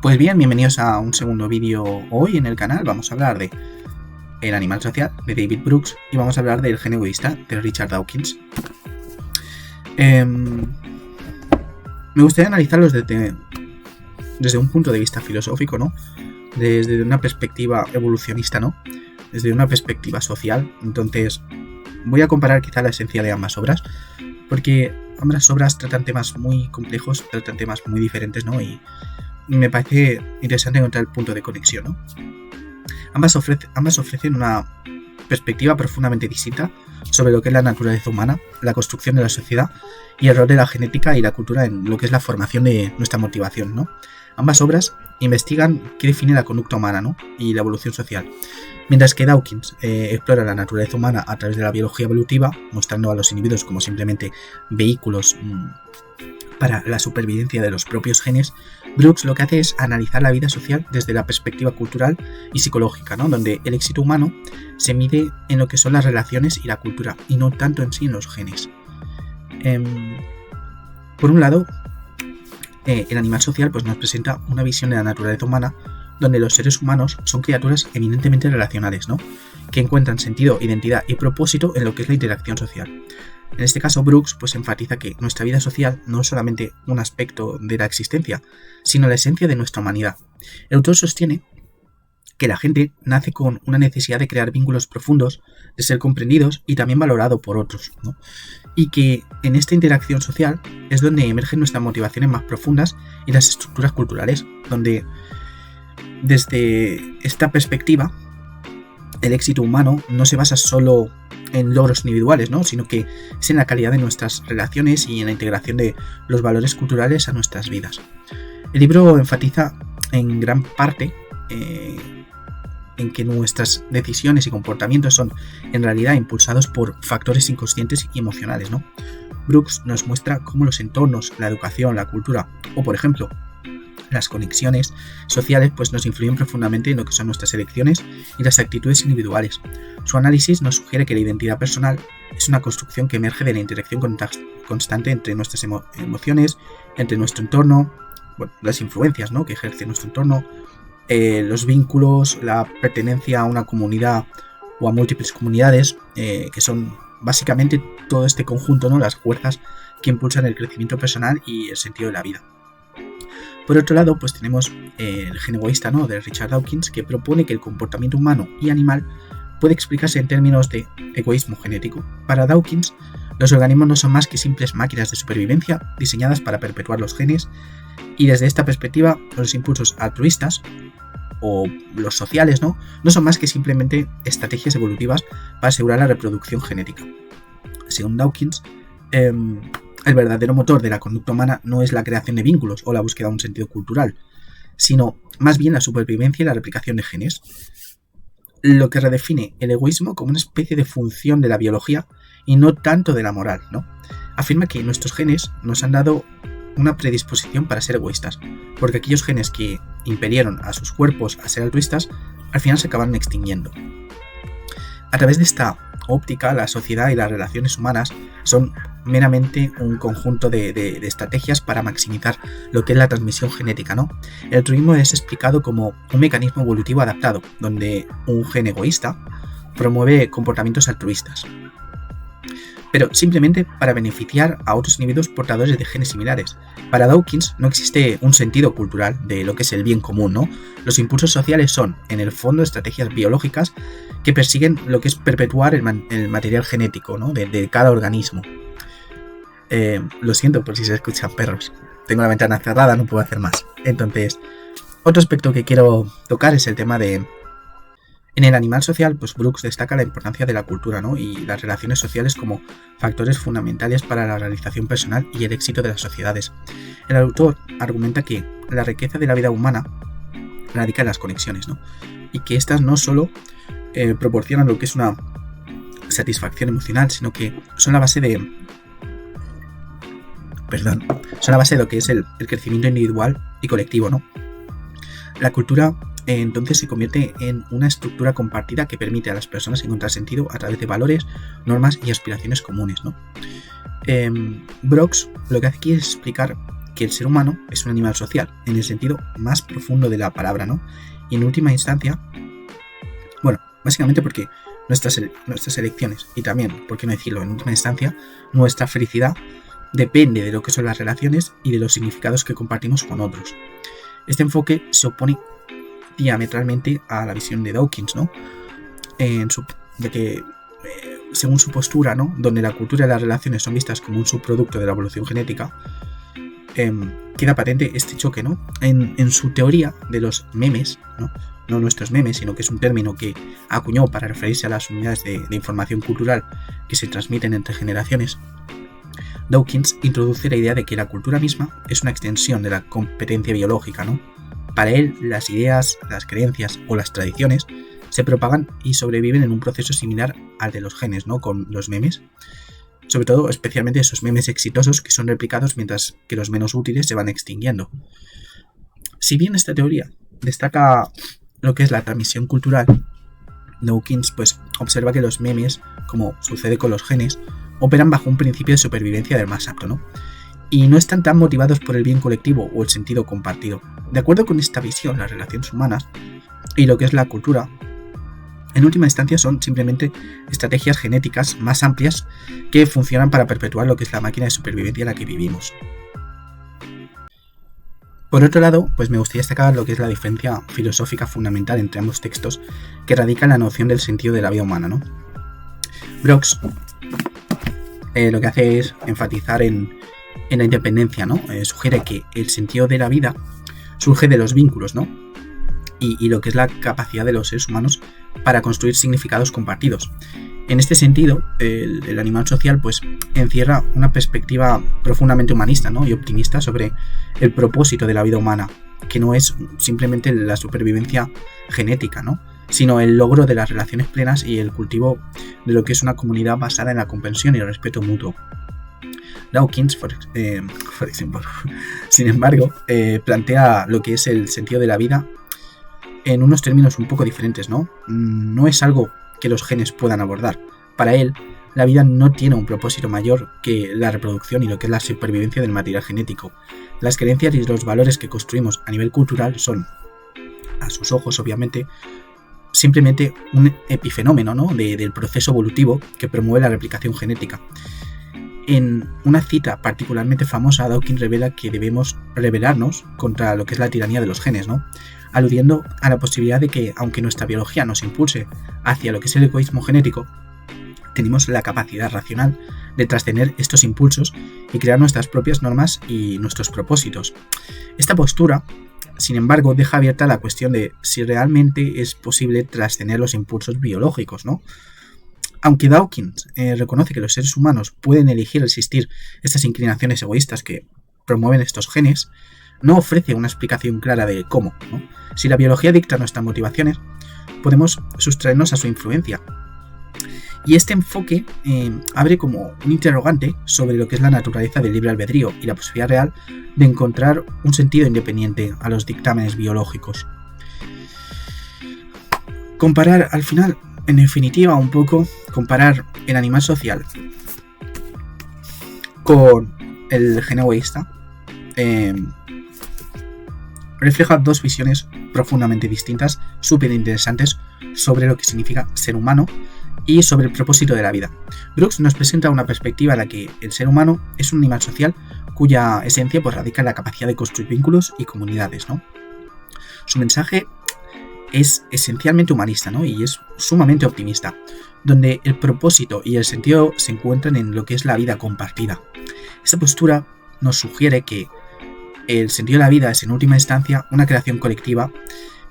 Pues bien, bienvenidos a un segundo vídeo. Hoy en el canal vamos a hablar de El animal social, de David Brooks, y vamos a hablar del gen egoísta, de Richard Dawkins. Me gustaría analizarlos desde un punto de vista filosófico, ¿no? Desde una perspectiva evolucionista, ¿no? Desde una perspectiva social. Entonces, voy a comparar quizá la esencia de ambas obras, porque ambas obras tratan temas muy complejos, tratan temas muy diferentes, ¿no? Y me parece interesante encontrar el punto de conexión, ¿no? Ambas ofrecen una perspectiva profundamente distinta sobre lo que es la naturaleza humana, la construcción de la sociedad y el rol de la genética y la cultura en lo que es la formación de nuestra motivación, ¿no? Ambas obras investigan qué define la conducta humana, ¿no? Y la evolución social, mientras que Dawkins explora la naturaleza humana a través de la biología evolutiva, mostrando a los individuos como simplemente vehículos para la supervivencia de los propios genes. Brooks lo que hace es analizar la vida social desde la perspectiva cultural y psicológica, ¿no? Donde el éxito humano se mide en lo que son las relaciones y la cultura, y no tanto en sí en los genes. Por un lado, el animal social pues, nos presenta una visión de la naturaleza humana donde los seres humanos son criaturas eminentemente relacionales, ¿no? Que encuentran sentido, identidad y propósito en lo que es la interacción social. En este caso, Brooks pues enfatiza que nuestra vida social no es solamente un aspecto de la existencia, sino la esencia de nuestra humanidad. El autor sostiene que la gente nace con una necesidad de crear vínculos profundos, de ser comprendidos y también valorado por otros, ¿no? Y que en esta interacción social es donde emergen nuestras motivaciones más profundas y las estructuras culturales, donde desde esta perspectiva el éxito humano no se basa solo en logros individuales, ¿no? Sino que es en la calidad de nuestras relaciones y en la integración de los valores culturales a nuestras vidas. El libro enfatiza en gran parte en que nuestras decisiones y comportamientos son en realidad impulsados por factores inconscientes y emocionales, ¿no? Brooks nos muestra cómo los entornos, la educación, la cultura o, por ejemplo, las conexiones sociales pues nos influyen profundamente en lo que son nuestras elecciones y las actitudes individuales. Su análisis nos sugiere que la identidad personal es una construcción que emerge de la interacción constante entre nuestras emociones, entre nuestro entorno, bueno, las influencias, ¿no? Que ejerce nuestro entorno, los vínculos, la pertenencia a una comunidad o a múltiples comunidades, que son básicamente todo este conjunto, ¿no? Las fuerzas que impulsan el crecimiento personal y el sentido de la vida. Por otro lado, pues tenemos el gen egoísta, ¿no? De Richard Dawkins, que propone que el comportamiento humano y animal puede explicarse en términos de egoísmo genético. Para Dawkins, los organismos no son más que simples máquinas de supervivencia diseñadas para perpetuar los genes, y desde esta perspectiva, los impulsos altruistas o los sociales, no son más que simplemente estrategias evolutivas para asegurar la reproducción genética. Según Dawkins, el verdadero motor de la conducta humana no es la creación de vínculos o la búsqueda de un sentido cultural, sino más bien la supervivencia y la replicación de genes, lo que redefine el egoísmo como una especie de función de la biología y no tanto de la moral, ¿no? Afirma que nuestros genes nos han dado una predisposición para ser egoístas, porque aquellos genes que impelieron a sus cuerpos a ser altruistas al final se acabaron extinguiendo. A través de esta óptica, la sociedad y las relaciones humanas son meramente un conjunto de estrategias para maximizar lo que es la transmisión genética, ¿no? El altruismo es explicado como un mecanismo evolutivo adaptado, donde un gen egoísta promueve comportamientos altruistas, pero simplemente para beneficiar a otros individuos portadores de genes similares. Para Dawkins no existe un sentido cultural de lo que es el bien común, ¿no? Los impulsos sociales son, en el fondo, estrategias biológicas que persiguen lo que es perpetuar el material genético, ¿no? de cada organismo. Lo siento por si se escuchan perros. Tengo la ventana cerrada, no puedo hacer más. Entonces, otro aspecto que quiero tocar es el tema de... En el animal social, pues Brooks destaca la importancia de la cultura, ¿no? Y las relaciones sociales como factores fundamentales para la realización personal y el éxito de las sociedades. El autor argumenta que la riqueza de la vida humana radica en las conexiones, ¿no? Y que estas no solo proporcionan lo que es una satisfacción emocional, sino que son la base de... son la base de lo que es el crecimiento individual y colectivo, ¿no? La cultura entonces se convierte en una estructura compartida que permite a las personas encontrar sentido a través de valores, normas y aspiraciones comunes, ¿no? Brooks lo que hace aquí es explicar que el ser humano es un animal social, en el sentido más profundo de la palabra, ¿no? Y en última instancia, bueno, básicamente porque nuestras elecciones, y también, por qué no decirlo, en última instancia, nuestra felicidad depende de lo que son las relaciones y de los significados que compartimos con otros. Este enfoque se opone diametralmente a la visión de Dawkins, ¿no? De que, según su postura, ¿no?, donde la cultura y las relaciones son vistas como un subproducto de la evolución genética, queda patente este choque, ¿no? En su teoría de los memes, no nuestros memes, sino que es un término que acuñó para referirse a las unidades de información cultural que se transmiten entre generaciones, Dawkins introduce la idea de que la cultura misma es una extensión de la competencia biológica, ¿no? Para él, las ideas, las creencias o las tradiciones se propagan y sobreviven en un proceso similar al de los genes, ¿no?, con los memes. Sobre todo, especialmente esos memes exitosos que son replicados mientras que los menos útiles se van extinguiendo. Si bien esta teoría destaca lo que es la transmisión cultural, Dawkins pues observa que los memes, como sucede con los genes, operan bajo un principio de supervivencia del más apto, ¿no? Y no están tan motivados por el bien colectivo o el sentido compartido. De acuerdo con esta visión, las relaciones humanas y lo que es la cultura, en última instancia son simplemente estrategias genéticas más amplias que funcionan para perpetuar lo que es la máquina de supervivencia en la que vivimos. Por otro lado, pues me gustaría destacar lo que es la diferencia filosófica fundamental entre ambos textos que radica en la noción del sentido de la vida humana, ¿no? Brooks lo que hace es enfatizar en la independencia, ¿no? Sugiere que el sentido de la vida surge de los vínculos, ¿no? Y lo que es la capacidad de los seres humanos para construir significados compartidos. En este sentido, el animal social pues encierra una perspectiva profundamente humanista, ¿no?, y optimista sobre el propósito de la vida humana, que no es simplemente la supervivencia genética, ¿no?, sino el logro de las relaciones plenas y el cultivo de lo que es una comunidad basada en la comprensión y el respeto mutuo. Dawkins, por ejemplo, sin embargo, plantea lo que es el sentido de la vida en unos términos un poco diferentes, ¿no? No es algo que los genes puedan abordar. Para él, la vida no tiene un propósito mayor que la reproducción y lo que es la supervivencia del material genético. Las creencias y los valores que construimos a nivel cultural son, a sus ojos obviamente, simplemente un epifenómeno, ¿no?, del proceso evolutivo que promueve la replicación genética. En una cita particularmente famosa, Dawkins revela que debemos rebelarnos contra lo que es la tiranía de los genes, ¿no?, aludiendo a la posibilidad de que, aunque nuestra biología nos impulse hacia lo que es el egoísmo genético, tenemos la capacidad racional de trascender estos impulsos y crear nuestras propias normas y nuestros propósitos. Esta postura, sin embargo, deja abierta la cuestión de si realmente es posible trascender los impulsos biológicos, ¿no? Aunque Dawkins reconoce que los seres humanos pueden elegir resistir estas inclinaciones egoístas que promueven estos genes, no ofrece una explicación clara de cómo, ¿no? Si la biología dicta nuestras motivaciones, podemos sustraernos a su influencia. Y este enfoque abre como un interrogante sobre lo que es la naturaleza del libre albedrío y la posibilidad real de encontrar un sentido independiente a los dictámenes biológicos. Comparar, al final, en definitiva, un poco, comparar el animal social con el gen egoísta, refleja dos visiones profundamente distintas, súper interesantes, sobre lo que significa ser humano y sobre el propósito de la vida. Brooks nos presenta una perspectiva en la que el ser humano es un animal social cuya esencia pues radica en la capacidad de construir vínculos y comunidades, ¿no? Su mensaje es esencialmente humanista, ¿no?, y es sumamente optimista, donde el propósito y el sentido se encuentran en lo que es la vida compartida. Esta postura nos sugiere que el sentido de la vida es en última instancia una creación colectiva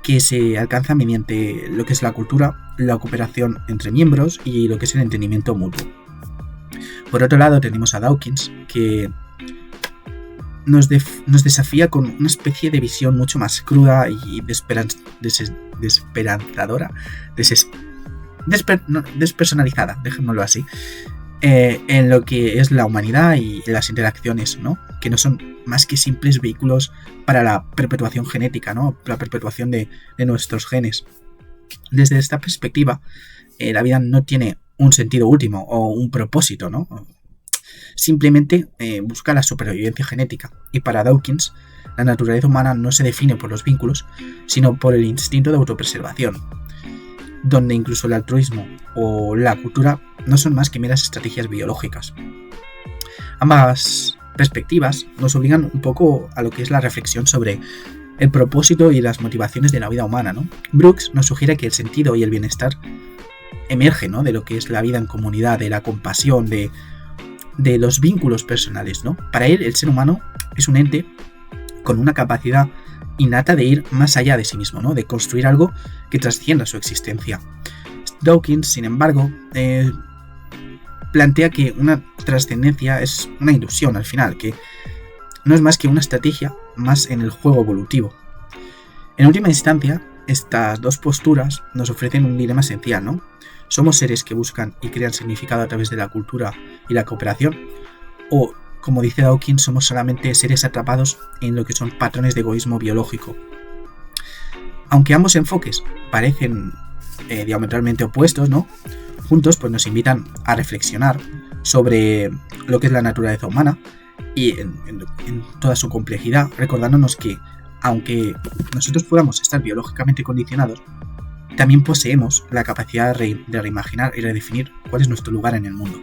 que se alcanza mediante lo que es la cultura, la cooperación entre miembros y lo que es el entendimiento mutuo. Por otro lado tenemos a Dawkins, que nos desafía con una especie de visión mucho más cruda y despersonalizada, dejémoslo así, en lo que es la humanidad y las interacciones, ¿no?, que no son más que simples vehículos para la perpetuación genética, ¿no?, la perpetuación de nuestros genes. Desde esta perspectiva, la vida no tiene un sentido último o un propósito, ¿no?, simplemente busca la supervivencia genética. Y para Dawkins, la naturaleza humana no se define por los vínculos, sino por el instinto de autopreservación, donde incluso el altruismo o la cultura no son más que meras estrategias biológicas. Ambas perspectivas nos obligan un poco a lo que es la reflexión sobre el propósito y las motivaciones de la vida humana, ¿no? Brooks nos sugiere que el sentido y el bienestar emergen, ¿no?, de lo que es la vida en comunidad, de la compasión, de los vínculos personales, ¿no? Para él, el ser humano es un ente con una capacidad innata de ir más allá de sí mismo, ¿no?, de construir algo que trascienda su existencia. Dawkins, sin embargo, plantea que una trascendencia es una ilusión al final, que no es más que una estrategia más en el juego evolutivo. En última instancia, estas dos posturas nos ofrecen un dilema esencial, ¿no? ¿Somos seres que buscan y crean significado a través de la cultura y la cooperación? ¿O, como dice Dawkins, somos solamente seres atrapados en lo que son patrones de egoísmo biológico? Aunque ambos enfoques parecen diametralmente opuestos, ¿no?, juntos pues nos invitan a reflexionar sobre lo que es la naturaleza humana y en toda su complejidad, recordándonos que, aunque nosotros podamos estar biológicamente condicionados, también poseemos la capacidad de reimaginar y redefinir cuál es nuestro lugar en el mundo.